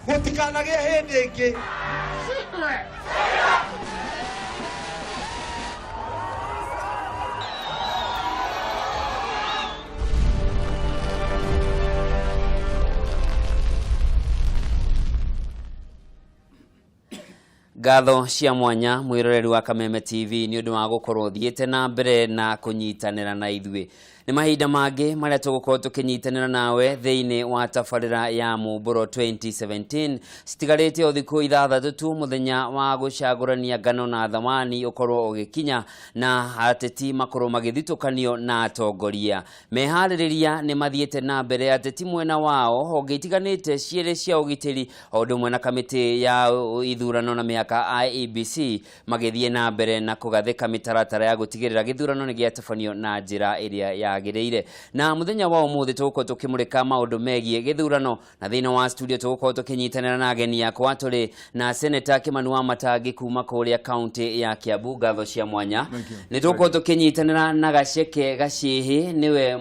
Gutikanage hindi ingi. Gatho cia mwanya mwiroreri wa Kameme TV ni undu wa gukorwo thiete na mbere na kunyitanira na ithui. Ni mahinda mange maria tugukorwo tukinyitanira nawe theine wa tafarira ya Mumburo 2017 stigarete o thiku ithathatu tu muthenya wa gucagurania ngano na thamani ukorwo ugikinya na ateti makorwo magithitukanio na atongoria. Mehaririria ni mathiete na mbere ateti mwena wao hongitiganite ciere cia ugitiri o ndumwe na kamiti ya ithurano na miaka IEBC magithie na mbere na kugathika mitaratara ya gutigirira githurano ni giatafanio na njira iria yagireire. Na muthenya wa umuthi tugukorwo tukimurika maundu megie githurano na thina wa studio tugukorwo tukinyitanira na ageni yakwa turi na Senator Kimani Wamatangi kuma kuria county ya Kiambu. Gatho cia mwanya ni tugukorwo tukinyitanira na Gaceke Gacihi niwe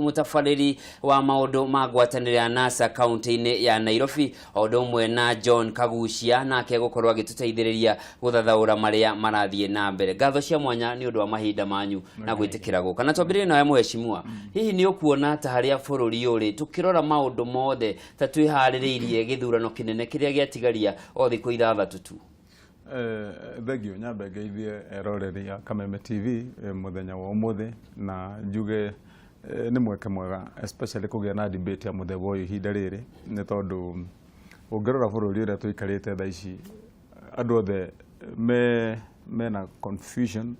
mutafariri wa maundu magwatanira NASA county-ini ya Nairobi o ndumwe na John Kagucia nake gukorwo agituteithiriria guthathaura maria marathie na mbere. Gatho cia mwanya ni undu wa mahinda manyu na gwitikira guka na twambire nawe muheshimiwa. Hihi ni ukuona ta haria bururi uri tukirora maundu mothe ta twihaririirie githurano kinene kiria giatigaria o thiku ithathatu tu? Thegio nyambe ngeithie eroreri ya Kameme TV muthenya wa umuthi na njuge ni mweke mwega especially kugia na debate ya muthenya uyu ihinda riri ni tondu ungirora bururi uria tuikarite tha ici andu othe mena confusion,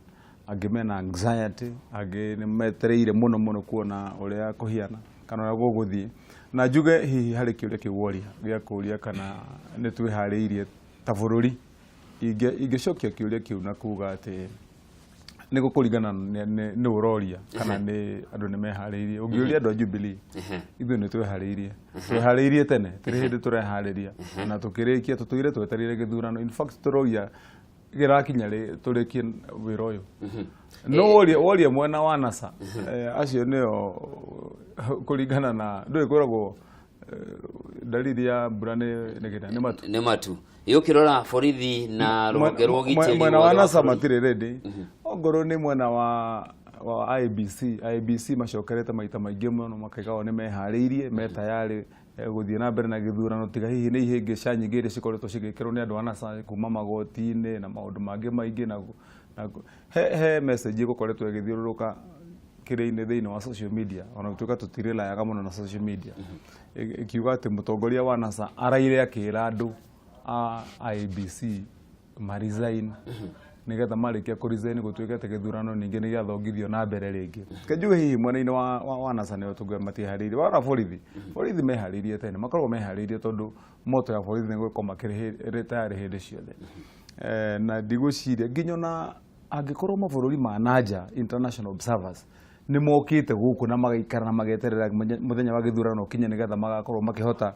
angi mena anxiety, angi ni metereire muno kuona uria kuhiana kana uria guguthie. Na njuge hihi hari kiuria kiworia gia kuria kana ni twihariirie ta bururi ingicokia kiuria kiu na kuga ati ni gukuringana ni uroria kana ni andu ni mehariirie. Ungiuria andu a Jubilee ithu ni twihariirie tene tiri hindi turehariria na tukirikia tutuire tweterire githurano. In fact turoria girakinya ri turikie wira uyu no woria mwena wa NASA acio nio kuringana na ndui koragwo dalili ya burane ni matu yukirora borithi na ruhonge rwa gitiri mwena wa NASA matire ready. Ongoro ni mwena wa IEBC macokerete maita maingi muno makaigawo ni mehariirie me tayari guthie na mbere na githurano. Tiga hihi ni ihingica nyingi iria cikoretwo cigikirwo ni andu a NASA kuma magoti-ini na maundu mangi maingi na he message igukoretwo igithiururuka kiri-ini thiini wa social media ona tuka tutirelayaga muno na social media ikiuga ati mutongoria wa NASA araire akira andu a IEBC maresign nigetha marikia kuresign gutuika ati githurano ningi ni giathongithio na mbere ringi. Kenjuge hihi mwena-ini wa NASA ni tuge matihariirie. Wana borithi mehariirie tene makorwo mehariirie tondu moto ya borithi ni gwiko makiri tayari hindi ciothe. Na ndigwiciria nginya na angikorwo mabururi ma nanja international observers ni mokite guku na magaikara na mageterera muthenya wa githurano kinye nigetha magakorwo makihota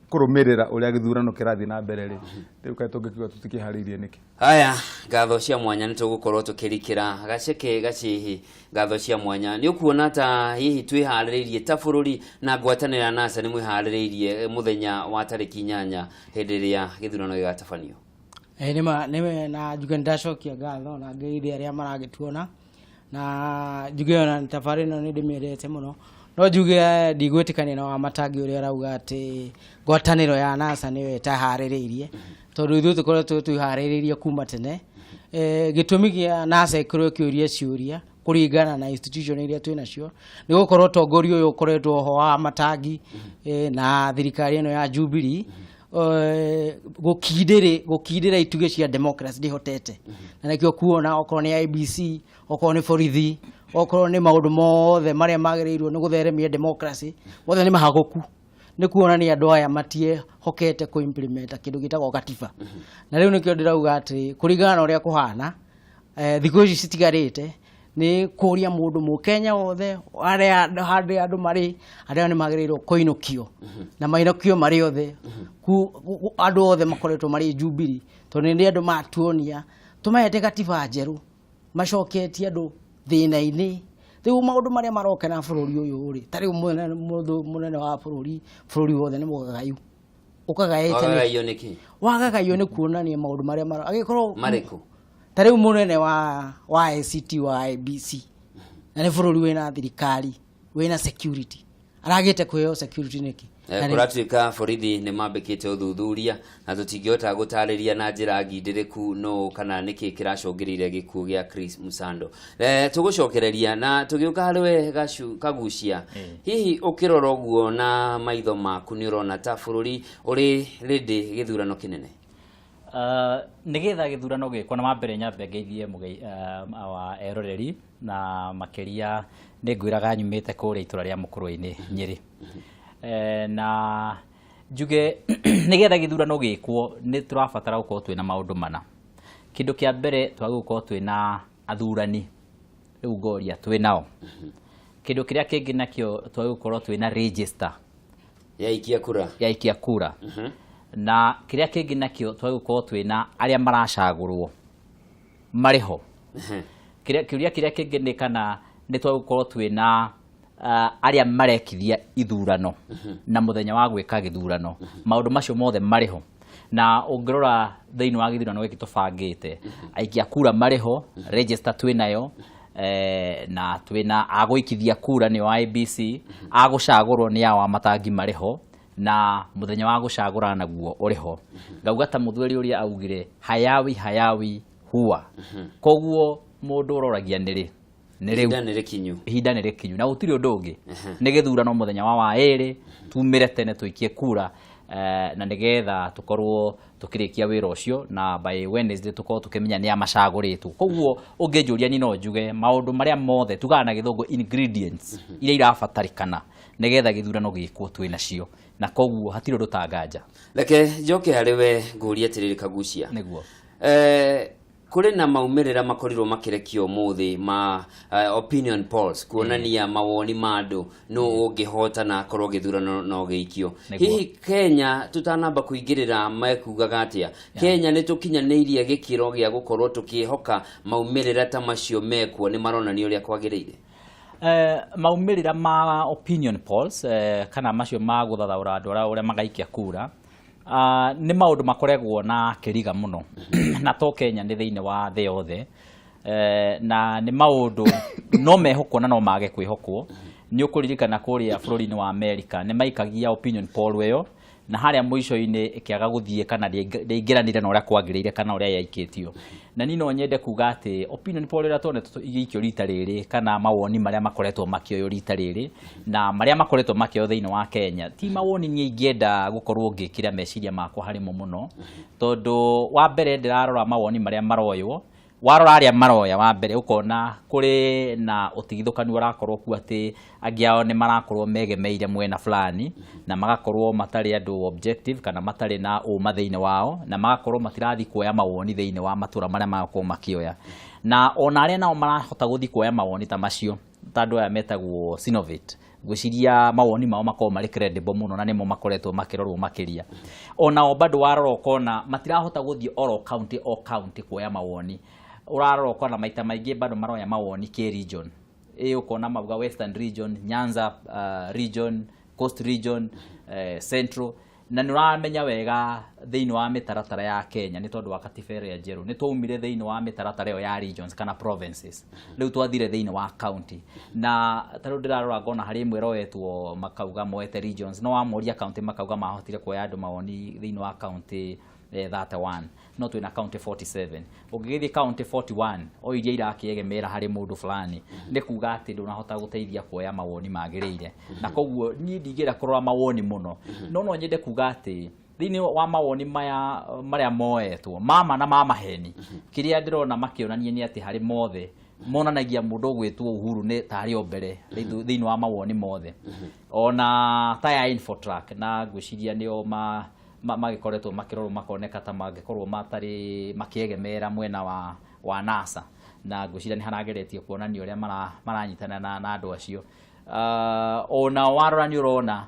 kurumirira uria githurano kirathi na mbere ri riu kai tungikiwa tutikihariirie niki. Haya, gatho cia mwanya ni tugukorwo tukirikira Gaceke Gacihi. Gatho cia mwanya ni ukuona ta hihi twihaririirie ta bururi na ngwatanira NASA ni mwihaririirie muthenya wa tariki 8 hindi ria githurano gigatafanio? Nime na njuge ndacokia gatho na ngeithia aria maragituona na njuge ona tafarino ni ndimirete muno no njuge ndigwitikania na Wamatangi uria arauga ati ngwataniro ya NASA niwe tahaririirie tondu ithu tukoretwo twihaririirie kuma tene. Gitumi gia NASA ikorwo kiuria ciuria kuringana na institution iria twina cio ni gukorwo tongoria uyu ukoretwo ho wa Wamatangi na thirikari eno ya Jubilee gukindira ituge cia democracy ndihotete na nikio kuona okorwo ni IEBC okorwo ni borithi okorwo ni maundu mothe maria magiriirwo ni gutheremia democracy mothe ni mahaguku. Ni kuona ni andu aya matie hokete ku implement kindu gitagwo katiba na riu nikio ndirauga ati kuringana na uria kuhana thiku ici citigarite ni kuria mundu mukenya wothe aria andu mari aria ni magirirwo koinukio na mainukio mari othe andu othe makoretwo mari Jubilee tondu ni andu matuonia tumahete katiba njeru macoketie andu thina-ini. Riu maundu maria maroka na bururi uyu ri tari munene wa bururi wothe ni mugagayu ukagayo niki wagagayo ni kuonania maundu maria maro agikorwo mariko tariu munene wa ICT wa IBC na ni bururi wina thirikari wina security aragite kweo security niki kuratuika borithi ni mambikite uthuthuria na tutingihota gutariria na njira ngindiriku no kana niki kiracongirire gikuo gia Chris Musando tugucokereria na tugiuka hariwe kagucia hihi ukirora guo na maitho maku ni urona ta bururi uri ready githurano kinene nigetha githurano gikwa na mambere nyambe ngeithie wa eroreri na makeria ningwiraga nyumite kuria itura ria Mukurwe-ini Nyeri na njuge nigetha githurano gikwo ni turabatara gukorwo twina maundu mana kindu kia mbere twagukorwo twina athurani riu ngoria twinao kindu kiria kingi nakio twagukorwo twina register yaikia kura na kiria kingi nakio twagukorwo twina aria maracagurwo mariho kiria kingi ni kana ni twagukorwo twina aria marekithia ithurano na muthenya wa gwika githurano maundu macio mothe mariho na ungirora thiini wa githurano giki tubangite aikia kura mariho register twinayo na twina aguikithia kura ni wa IBC agucagurwo ni wa matangi mariho na muthenya wa gucagura naguo uriho ngauga ta muthweri uria augire hayawi huwa koguo mundu uroragia niri ihinda nä rä kinyu na gutiri undu ungi nä githurano muthenya wa eri tumire tene tuikie kura na nigetha tukorwo tukirikia wira ucio na by Wednesday tukorwo tukimenya ni amacaguritwo koguo unginjuria ni no njuge maundu maria mothe tugaga na githungu ingredients iria irabatarikana nigetha githurano gikwo twinacio na koguo hatiri undu tanganja reke njoke hariwe nguria tiriri kagucia niguo kuri na maumirira makorirwo makirekio muthi ma opinion polls kuonania mawoni mandu no ungihota na korwo githurano no geikio hihi Kenya tutanamba kuingirira mekugaga atia Kenya ni tukinyaniirie gikiro gia gukorwo tukihoka maumirira ta macio mekwo ni maronani uria kwagirire maumirira ma opinion polls kana macio ma guthathaura andu uria magaikia kura ni maundu makoregwo na kiriga muno na to Kenya ni thiini wa the yothe na ni maundu no mehokwo na no mage kwihokwo ni ukuririkana kuria bururi-ini wa America ni maikagia opinion poll weyo na haria muico-ini ikiaga guthie kana ndingiranire na uria kwagirire kana uria yaikitio na ni no nyende kuga ati opinion poll ira tone igikio rita riri kana mawoni maria makoretwo makioyo rita riri na maria makoretwo makioyo thiini wa Kenya ti mawoni ni ingienda gukorwo ngikira meciria makwa harimo muno tondu wa mbere ndirarora mawoni maria maroywo warora aria maroya wa mbere ukona kuri na utigithukanu urakorwo ku ati agiao ni marakorwo megemeire mwena fulani na magakorwo matari andu objective kana matari na uma thiini wao na magakorwo matirathi kuoya mawoni thiini wa matura maria magakorwo makioya na ona aria nao marahota guthi kuoya mawoni ta macio tandu aya metagwo Sinovate gwiciria mawoni mao makorwo mari credible muno na nimo makoretwo makirorwo makiria ona bado warora ukona matirahota guthi oro county kuoya mawoni urarora ukona maita maingi bado maroya mawoni ki region ukona mauga Western region Nyanza region Coast region Central na nuramenya wega thiini wa mitaratara ya Kenya ni tondu wa katiba ya njeru ni twaumire thiini wa mitaratara ya regions kana provinces riu twathire thiini wa county na taru ndirarora ngona hari imwe roetwo makauga moete regions no amoria county makauga mahotire kuoya andu mawoni thiini wa county 31 no twina county 47 ugigithi county 41 o iria irakiegemera hari mundu fulani ni kuga ati ndunahota guteithia kuoya mawoni magirire na koguo ni ndigira kurora mawoni muno no nyende kuga ati thiini wa mawoni maya maria moetwo mama na mama heni kiria ndirona makionania ni ati hari mothe monanagia mundu gwitwo Uhuru ni tari o mbere thiini wa mawoni mothe ona ta ya Infotrack na gwiciria nio magikoretwo makirorwo makoneka ta magikorwo matari makiegemera mwena wa NASA na gwiciria ni harageretie kuonania uria maranyitana na andu acio ona warora ni urona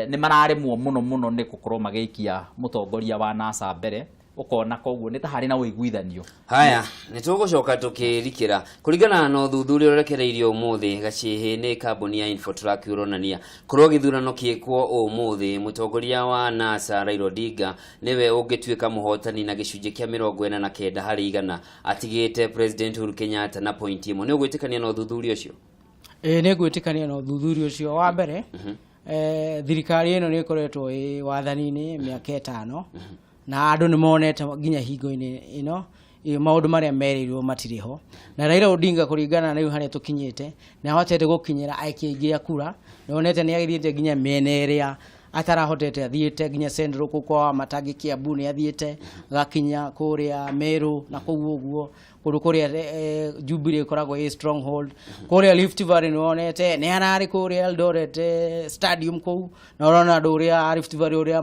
ni mararemwo muno ni gukorwo magikia mutongoria wa NASA mbere ukona koguo nĩ ta harĩ na ũiguithanio. Haya nĩ tũgũcoka tũkĩrikĩra kũringana na ũthuthuria ũrekereirio ũmũthĩ Gaciĩ nĩ kambuni ya Infotrack ũronania korwo gĩthurano kĩĩkwo ũmũthĩ mũtongoria wa NASA Raila Odinga nĩwe ũngĩtuĩka mũhotani na gĩcunjĩ kĩa 49 harĩ igana atigĩte President Uhuru Kenyatta na point ĩmwe. Nĩ ũgwĩtĩkania na ũthuthuria ũcio? Nĩ ngwĩtĩkania na ũthuthuria ũcio. Wa mbere thirikari ĩno nĩ ĩkoretwo wathani-inĩ mĩaka 5 na andũ nĩ monete nginya hingo-inĩ ĩno maũndũ marĩa merirwo matirĩ ho, na Raila Odinga kũringana na rĩu harĩa tũkinyĩte nĩ ahotete gũkinyĩra aikia aingĩ a kura, nĩ onete nĩ agĩthiĩte nginya mĩena ĩrĩa atarahotete, athiĩte nginya Central kwa Matangi Kiambu, nĩ athiĩte gakinya kũrĩa Meru na kũu ũguo kũndũ kũrĩa Jubilee ĩkoragwo stronghold, kũrĩa Rift Valley nĩ onete nĩ ararĩ kũrĩa Eldoret stadium kũu, na ũrona andũ ũrĩa Rift Valley ũrĩa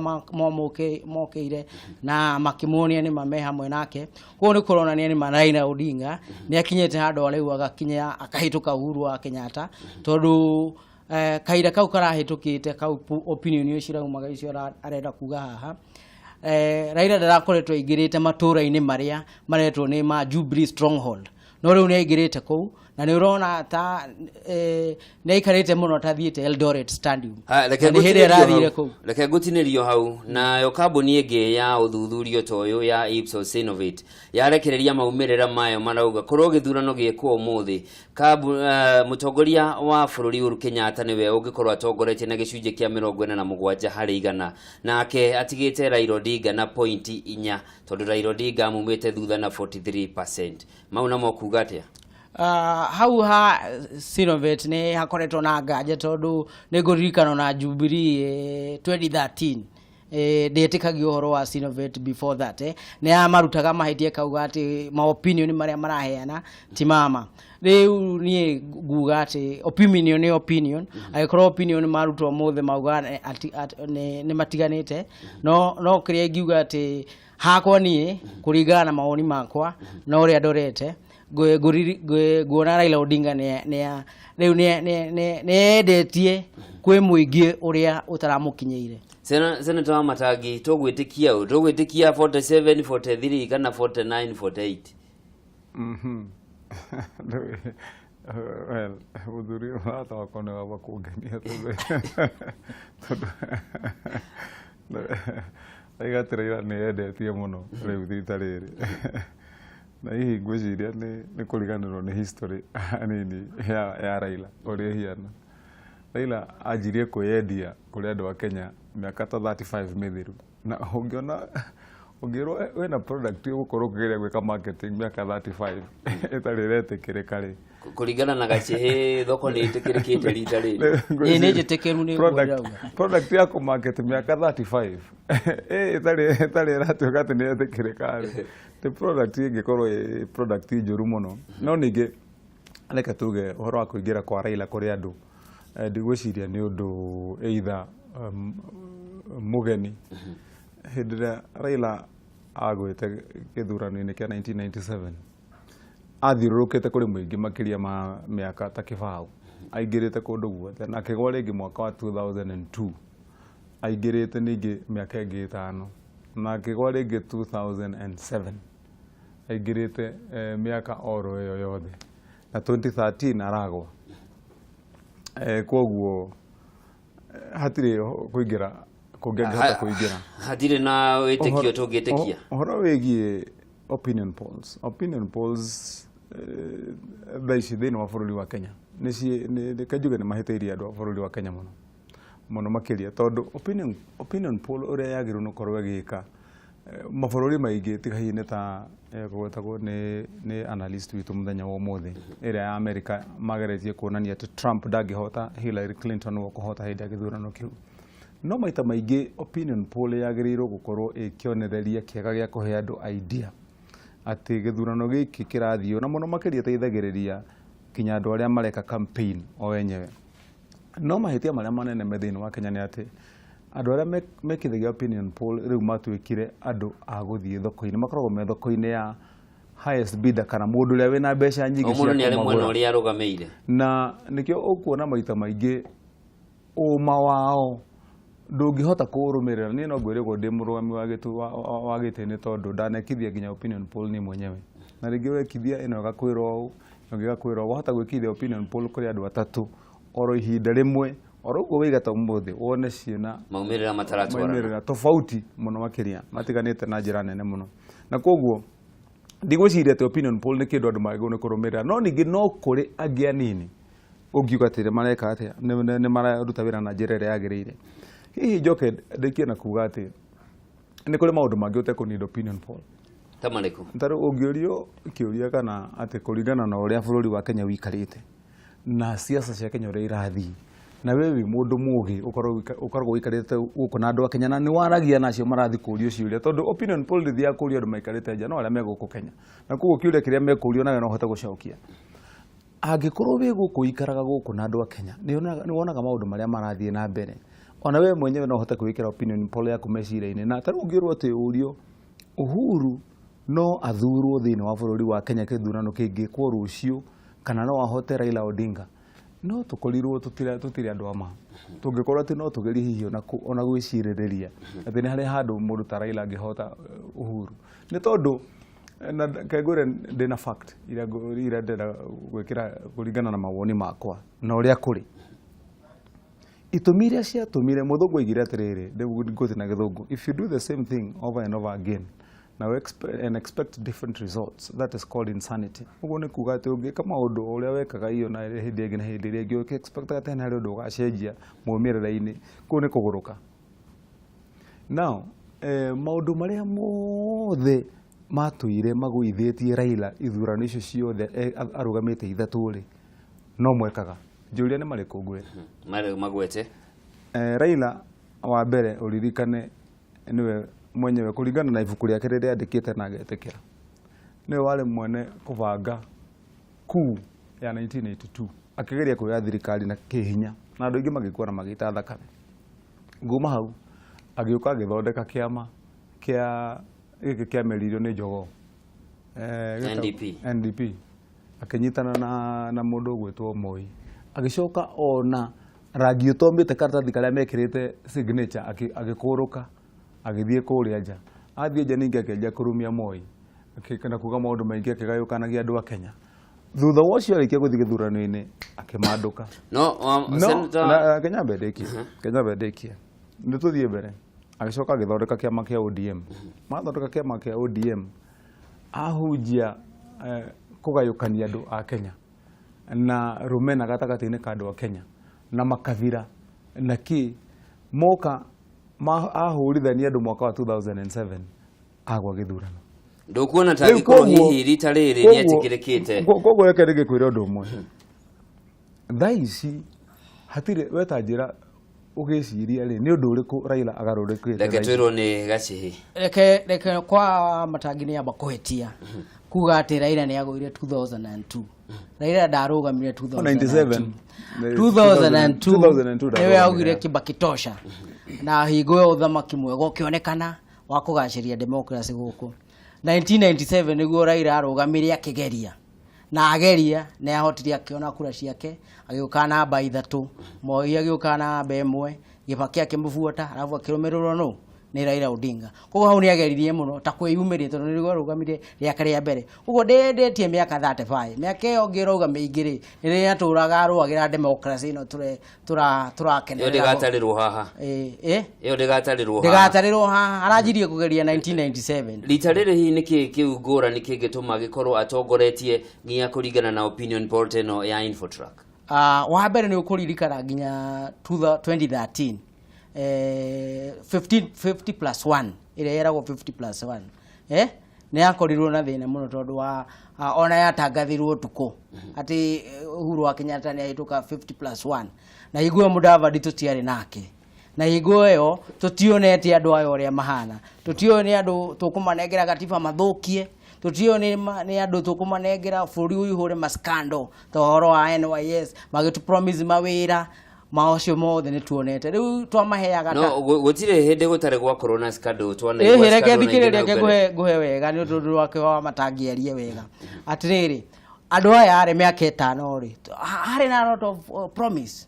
mokĩire na makĩmuonia nĩ mame hamwe nake. Kũu nĩ kũronania nĩ Raila Odinga nĩ akinyĩte handũ rĩu agakinya akahĩtũka Uhuru wa Kenyatta, tondũ kaida kau karahĩtũkĩte kau opinion icio iraumaga icio arenda kuga haha. Raila ndarakoretwo aingĩrĩte matũra-inĩ marĩa maretwo nĩ ma Jubilee stronghold, no rĩu nĩ aingĩrĩte kũu na nĩ ũrona ta nĩ aikarĩte mũno ta thiĩte Eldoret stadium. Reke ngũtinĩrio hau nayo kambuni ĩngĩ ya ũthuthurio ta ũyũ ya Ipsos Innovate yarekereria maumĩrĩra mayo marauga korwo gĩthurano gĩĩkwo ũmũthĩ mũtongoria wa bũrũri Uhuru Kenyatta nĩwe ũngĩkorwo atongoretie na gĩcunjĩ kĩa 47 harĩ igana, nake atigĩte Raila Odinga na point 4, tondũ Raila Odinga amumĩte thutha na 43%. Mau namo kuga atĩa? Hau ha Sinovet nĩ hakoretwo na nganja, tondũ nĩ ngũririkana na Jubilee 2013 ndetĩkagia ũhoro wa Sinovet before that nĩ amarutaga mahĩtia kauga atĩ ma opinion marĩa maraheana ti mama. Rĩu niĩ nguga atĩ opinion nĩ opinion, agĩkorwo opinion marutwo mũthĩ mauga nĩ matiganĩte, no kĩrĩa ingiuga atĩ hakwa niĩ kũringana na mawoni makwa na ũrĩa ndorete nguona Raila Odinga rĩu nĩ endetie kwĩ mũingĩ ũrĩa ũtaramũkinyĩire. Senator wa Matangi, tũgwĩtĩkia ũũ? Tũgwĩtĩkia 47, 43 kana 49, 48? Well, ũthuri wata wakone wa kũngenia aigatĩra nĩ endetie mũno rĩu thita rĩrĩ na hihi ngwĩciria nĩ kũriganĩrwo nĩ history nini ya Raila ũrĩa hiana. Raila anjirie kwĩyendia kũrĩ andũ a Kenya mĩaka ta 35 mĩthiru, na ũngĩrwo wĩna product ũgũkorwo ũkĩgeria gwĩka marketing mĩaka 35 ĩtarĩ retĩkĩrĩka rĩ, kũringana na Gaciĩ thoko nĩ ĩtĩkĩrĩkĩte rita rĩrĩ. Nĩ njĩtĩkĩru nĩ product ya kũmarket mĩaka 35 ĩtarĩ ĩratuĩka atĩ nĩ etĩkĩrĩka rĩ, the product ĩngĩkorwo ĩ product njũru mũno. No ningĩ reke tuge ũhoro wa kũingĩra kwa Raila kũrĩ andũ ndigwĩciria nĩ ũndũ either mũgeni. Hĩndĩ ĩrĩa Raila agwĩte gĩthurano-inĩ kĩa 1997 athiũrũrũkĩte kũrĩ mũingĩ makĩria ma mĩaka ta kĩbaũ, aingĩrĩte kũndũ guothe na akĩgwa rĩngĩ mwaka wa 2002, aingĩrĩte ningĩ mĩaka ĩngĩ 5 na akĩgwa rĩngĩ 2007, aingĩrĩte mĩaka oro ĩyo yothe na 2013 aragwa. Koguo hatirĩ kũingĩra kũngĩhota kũingĩra, hatirĩ na wĩtĩkio tũngĩtĩkia. Ũhoro wĩgiĩ opinion polls thaa ici thĩinĩ wa bũrũri wa Kenya nĩ kanjuge nĩ mahĩtĩirie andũ a bũrũri wa Kenya mũno makĩria, tondũ opinion poll ũrĩa yagĩrĩirwo nĩ gũkorwo ĩgĩka mabũrũri maingĩ tiga hihi nĩ ta gwetagwo nĩ analyst witũ mũthenya wa ũmũthĩ ĩrĩa ya Amerika mageretie kuonania atĩ Trump ndangĩhota Hillary Clinton kũhota hĩndĩ ya gĩthurano kĩu. No maita maingĩ opinion poll yagĩrĩirwo gũkorwo ĩkĩonereria kĩega gĩa kũhe andũ idea atĩ gĩthurano gĩkĩ kĩrathiĩ, na mũno makĩria teithagĩrĩria kinya andũ arĩa mareka campaign o wenyewe. No mahĩtia marĩa manene me thĩinĩ wa Kenya nĩ atĩ andũ arĩa mekithagia opinion poll rĩu matuĩkire andũ a gũthiĩ thoko-inĩ, makoragwo me thoko-inĩ ya highest bidder kana mũndũ ũrĩa wĩna mbeca nyingĩ cia kũmagũra, na nĩkĩo ũkuona maita maingĩ ũma wao ndungihota kurumirira ni no ngwirigwo ndi murugami wa gitini tondu ndanekithia nginya opinion poll ni mwenyewe na ringi wekithia ino gakwirwo u ngakwirwo wahota gwikithia opinion poll kuri andu atatu oro ihinda rimwe oro ugo wigata umuthi wone ciina maumirira mataratwara tofauti muno makiria matiganite na njira nene muno na koguo ndigwiciria te opinion poll ni kindu andu magone kurumirira no ningi no kuri angi anini ungiuga atire mareka atia ni mararuta wira na njira iria yagirire hihi njoke ndikie na kuga ati ni kuri maundu mangi uteko need opinion poll tamaniku ntari ungiurio kiuria kana ati kuringana na uria bururi wa Kenya wikarite na siasa cia Kenya uria irathi na wewe mundu mugi ukoragwo wikarite guku na andu a Kenya na ni waragia nacio marathi kurio ciuria tondu opinion poll rithia kurio andu maikarite nja no aria meguku Kenya na koguo kiuria kiria mekurio nawe no hote gucokia angikorwo wi guku ikaraga guku na andu a Kenya ni wonaga maundu maria marathie na mbere ona wewe mwenyewe no hote kuwikira opinion poll yaku meciria-ini na tari ungirwo ati urio Uhuru no athurwo thiini wa bururi wa Kenya kithurano kingikwo rucio kana no ahote Raila Odinga no tukorirwo tutire andu ama tungikorwo ati no tugeri hihi ona gwiciririria ati ni hari handu mundu ta Raila angihota Uhuru ni tondu na kaigure ndina fact ira ndenda gwikira kuringana na mawoni makwa na uria kuri itumire cia tumire muthungu igire atiriri nguthi na githungu if you do the same thing over and over again now expect different results that is called insanity ugo ni kuga ati ungika maundu uria wekaga iyo na hindi ingi na hindi iria ingi expect ati na rindu ugacenjia mumirira-ini ku ni kuguruka now maundu maria mothe matuire maguithitie Raila ithurano icio ciothe arugamite ithatu ri no mwekaga juria ni mariku ngwire magwete Raila wa mbere uririkane niwe mwenyewe kuringana na ibuku riake riria andikite na agetekera niwe wari mwene kubanga kuu ya 1982 akigeria kuya thirikari na kihinya na andu ingi magikua na magita thakame nguma hau agiuka agithondeka kiama giki kiameririo ni Njogo NDP akinyitana na mundu gwitwo Moi agicoka ona rangi utombite karatathi karia mekirite signature agikuruka agithie kuria nja athie nja ningi akenja kurumia Moi akikana kuga maundu maingi akigayukanagia andu a Kenya thutha wocio arikia guthie githurano-ini akimanduka Kenya bendekie ni tuthie mbere agicoka agithondeka kiama kia ODM mathondeka kiama kia ODM ahunjia kugayukania andu a Kenya na rumena gatagati-ini ka andu a Kenya na makabira na ki moka ahurithania andu mwaka wa 2007 agwa githurano ndukuona ta gikorwo hihi rita riri ni atikirikite koguo reke ndigikwira undu umwe thaici hatire wetanjira ugiciria ri ni undu uriku Raila agarurikite reke twirwo ni gacihi reke kwa matangini amba kuhetia kuga ati Raila ni agwire 2002 Raila ndarugamire 2002 niwe augire Kibaki tosha na hingo uthamaki mwega ukionekana wa kugaciria democracy guku 1997 niguo Raila arugamire akigeria na ageria ne ahotire akiona kura ciake agiuka namba 3 Moi agiuka namba 1 Kibaki akimubuota alafu akirumirwo no ni Raila Odinga koguo hau ni ageririe muno ta kwiyumirie tondu ni rugamire riake ria mbere uguo ndetie miaka 35 miaka iyo ngiroga meingiri ni ria turaga ruagira democracy no turakenera yo digatarirwo haha yo digatarirwo haha aranjirie kugeria 1997 rita riri hi niki kiungura niki gituma gikorwo atongoretie nginya kuringana na opinion poll teno ya Infotrack wa mbere ni ukuririkana nginya 2013 50+1 ile yeragwo 50+1 ni akorirwo na thina muno tondu wa ona yatangathirwo tuko ati Uhuru wa Kenyatta ni aituka 50+1 na igwe Mudavadi tutiari nake na igwe yo tutionete andu ayo ria mahana tutione andu tukumanengera gatiba mathukie tutio ni andu tukumanengera buri uyu hore maskando tohoro wa NYS magitu promise mawira maocio mothe ni tuonete riu twamaheaga no gutire hindi gutare gwa corona scandal twana igwa scandal reke thikiriria nguhe wega ni undu wake wa matangierie wega atiriri andå aya arä mä aka 5 rä harä na lot of promise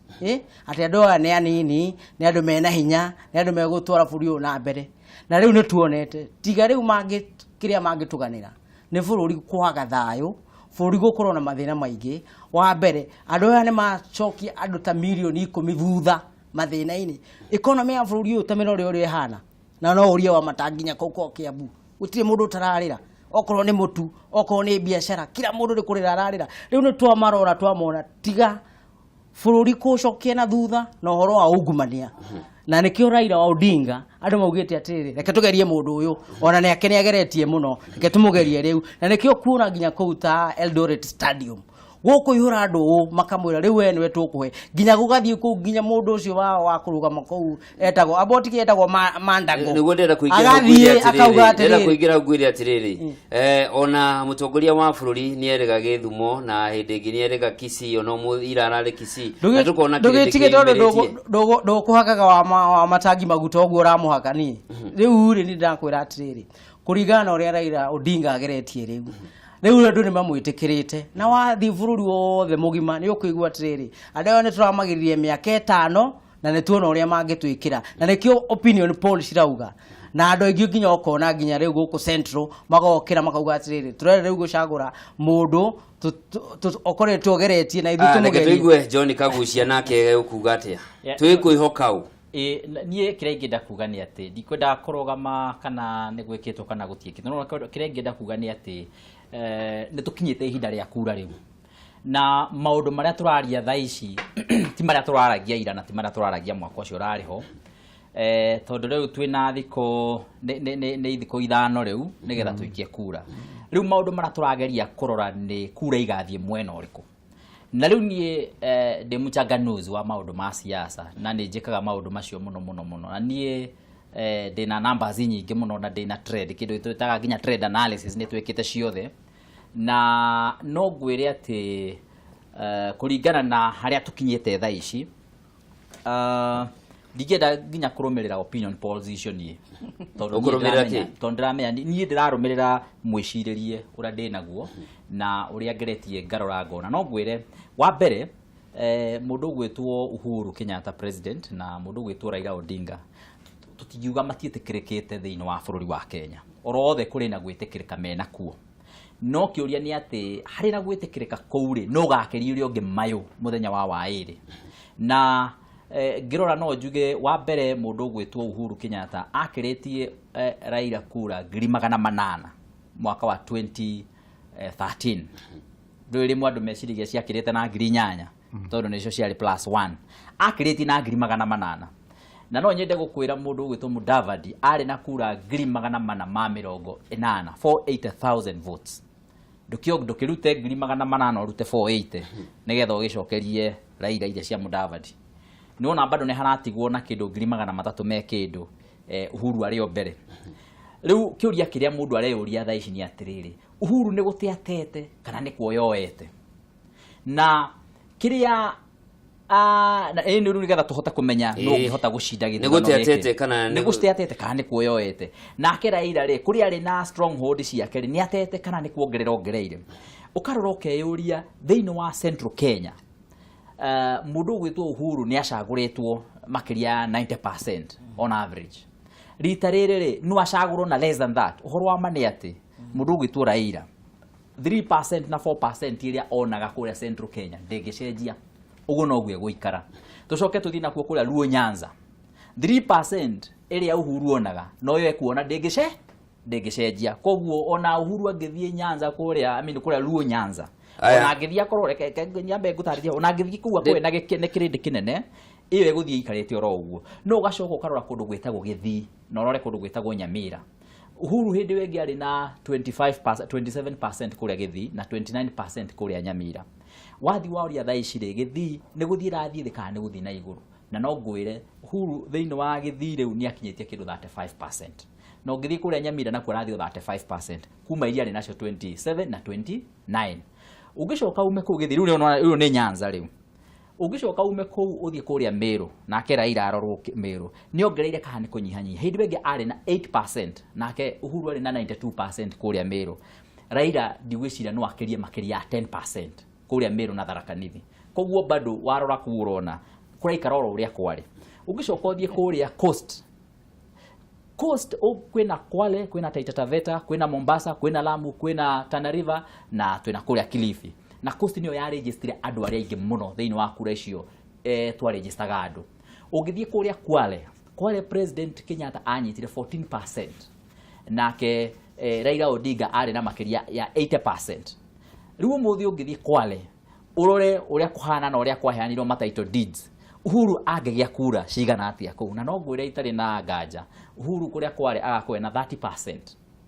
atä andå aya nä anini nä andå mena hinya nä andå megå twara bå rå na mbere na rä u nä tuonete tiga rä u kä rä a mangä tå ganä ra nä bå rå ri kwaga thayå bå rå ri gå korwo na mathä na maingä wa mbere andå aya nä macokia andå ta milioni 10 thutha mathä na-inä economy ya bå rå ri å yå ta mä ra å rä ehana na no å rie wa matanginya kå u kä ambu gå tirä må ndå å tararä ra okorwo nä må tu okorwo nä biacara kila må ndå nä kå rä ra ararä ra rä u nä twamarora twamona tiga bå rå ri kå cokia na thutha na å horo wa ungumania na nä kä o Raila wa Odinga andå maugä te atä rä reke tå gerie må ndå å yå ona nä ake nä ageretie må no reke tå må gerie rä u na nä kä o kuona nginya kå u ta Eldoret Stadium gå ihå ra andå å makamwä ra rä u we nä we tå kå he nginya gå gathiä kå u nginya må ndå å cio wa kå rå gama kå u etagwo abotiki etagwo Mandago niguo ndenda kuingira ngwire atiriri ona mutongoria wa bururi ni erega Githumo na hindi ingi ni erega Kisii ona muira arari Kisii na tukona ndugitige tondu ndukuhakaga wa matangi maguta oguo uramuhaka ni riu ri ni ndakwira atiriri kuringana uria Raila Odinga ageretie riu riu andu ni mamwitikirite na wathi bururi wothe mugima ni ukuigua atiriri andu aya ni turamagiririe miaka 5 na ni tuona uria mangitwikira na nikio opinion poll cirauga na andu aingi nginya okona nginya riu guku central magokira makauga atiriri turere riu gucagura mundu okoretwo ogeretie na ithu tumugerie tuigue John Kagucia nake ukuga atia twikuihoka u niä kä rä a ingä kuga nä atä ndikwenda kå rogama kana nä gwä kä two kana gå tiä kä no kä rä a ingä kuga nä atä nä tå kinyä te ihinda rä a kura rä u na maå ndå marä a tå raria tha ici ti marä a tå raragia ira na ti marä a tå raragia mwaka å cio å rarä ho tondå rä u twä na thikå nä thikå 5 rä u nä getha tå ikie kura rä u maå ndå marä a tå rageria kå rora nä kura igathiä mwena å rä kå na riu nie ndä muchanganuzi wa maundu ma siasa na nä njikaga maundu macio muno muno muno na nie ndä na numbers nyingä muno na ndä na trade kindu twitaga nginya trade analysis nä twikite ciothe na no ngwire atä kuringana na haria tukinyite tha ici ndingenda nginya kurumirira opinion polls icio nie tondu ndiramenya nie ndirarumirira mwiciririe uria ndi naguo na uria ngeretie ngarora ngona no ngwire wa mbere mundu gwitwo Uhuru Kenyatta president na mundu gwitwo Raila Odinga tutigiuga matiitikirikite thiini wa bururi wa Kenya orothe kuri na gwitikirika mena kuo no kiuria ni ati hari na gwitikirika kouri no gakeria uria ungi mayo muthenya wa wairi na ngirora no njuge wa mbere mundu gwitwo Uhuru Kenyatta akiritie Raila kura 800 mwaka wa 2013 ndwiri mwandu mecirigia ciakirite na 800 tondu nicio ciari +1 akiritie na 800 na no nyende gukwira mundu gwitwo Mudavadi ari na kura 880 480,000 votes ndukirute 880 urute 480 nigetha ugicokerie Raila iria cia Mudavadi nona bado ne haratigwo na kindu 300 me kindu Uhuru ari o mbere riu kiuria kiria mundu areyuria tha ici ni atiriri Uhuru ni gutia atete kana ni kuoyoete na kiria na ni nigetha tuhota kumenya no ngihota gucinda githurano ni gutia atete kana ni gutia atete kana ni kuoyoete na Raila ri kuri ari na stronghold ciake ni atete kana ni kuongerera ongereire ukarora ukeyuria thiini wa Central Kenya mundu gwitwo Uhuru ni acaguritwo makiria 90% on average rita riri no acagurwo na less than that uhoro wa mani ati mundu gwitwo Raila 3% na 4% iria onaga kuria Central Kenya ndingicenjia uguo no gwe guikara tucoke tuthi na kuo kuria Luo Nyanza 3% iria Uhuru onaga no yo ekuona ndingicenjia koguo ona Uhuru angithie Nyanza kuria kuria Luo Nyanza ona ngithia korwo reke nyambe ngutarithia ona ngithia kuwa kwe na kirindi kinene iyo iguthie ikarete oro uguo no gacoka ukarora kundu gwitagwo Githii na urore kundu gwitagwo Nyamira Uhuru hindi wengi ari na 27% kuria Githii na 29% kuria Nyamira wathi wa uria thaici ri Githii ni guthie rathie thika ni guthie na iguru na no ngwire Uhuru thiini wa Githii riu ni akinyitie kindu 35% no ngithie kuria Nyamira na kurathio 35% kuma iria ari nacio 27 na 29 ugicoka ume ku Githii riu ni Nyanza riu ugicoka ume ku uthie kuria Meru nake Raila arorwo Meru ni ongereire kana ni kunyihanyiha hindi wengi ari na 8% nake Uhuru ari na 92% kuria Meru Raila ndigwiciria no akerie makeria 10% kuria Meru na Tharaka Nithi. Koguo bado warora kuurona kuraikara oro uria kwari. Ugicoka uthie kuria coast kwina Kwale, kwina Taita Taveta, kwina Mombasa, kwina Lamu, kwina Tana River na twina kuria Kilifi. Na coast niyo ya register andu aria ingi muno thiini wa kura icio twa register andu. Ugithie kuria Kwale President Kenyatta anyitire 14%. Nake Raila Odinga ari na makeria ya 80%. Riu muthi ungithie Kwale urore uria kuhana na uria kwaheanirwo ma title deeds. Uhuru agegia kura cigana atia kuu na no ngwire itari na nganja. Uhuru kuria Kwale agakoe na 30%.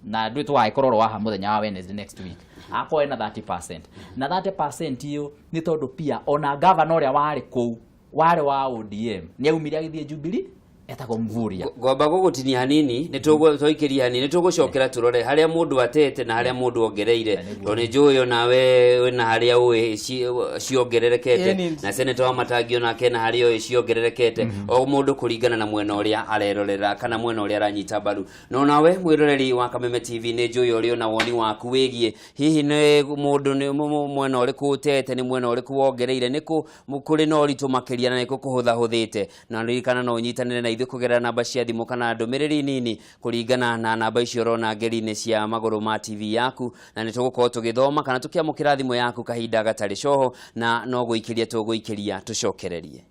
Na ndu twa ikororo waha muthenya wa Wednesday next week. Akoe na 30%. Na 30% iyo ni tondu pia ona governor uria wari kuu wari wa ODM ni aumire agithie Jubilee etagwo Mvuria. Ngomba gugutinia hanini nitugwikiria hanini nitugucokera turore haria mundu atete na haria mundu ongereire to ni njuyo nawe wina haria uwe ciongererekete na senator wa Matangio na Kena haria uwe ciongererekete o mundu kuringana na mwena uria arerorera kana mwena uria aranyita baru no nawe mwiroreri wa Kameme TV ni njuyo uri na woni waku wigie hihi ni mundu ni mwena uriku utete ni mwena uriku wongereire niku mukuri no ritu makiria na niku kuhutha huthite na ririkana no nyitanire na kugerera namba cia thimu kana ndumiriri nini kuringana na namba icio rona ngeri-ini cia maguru ma TV yaku na nitugukorwo tugithoma kana tukiamukira thimu yaku kahinda gatari coho na no guikiria tuguikiria tucokererie.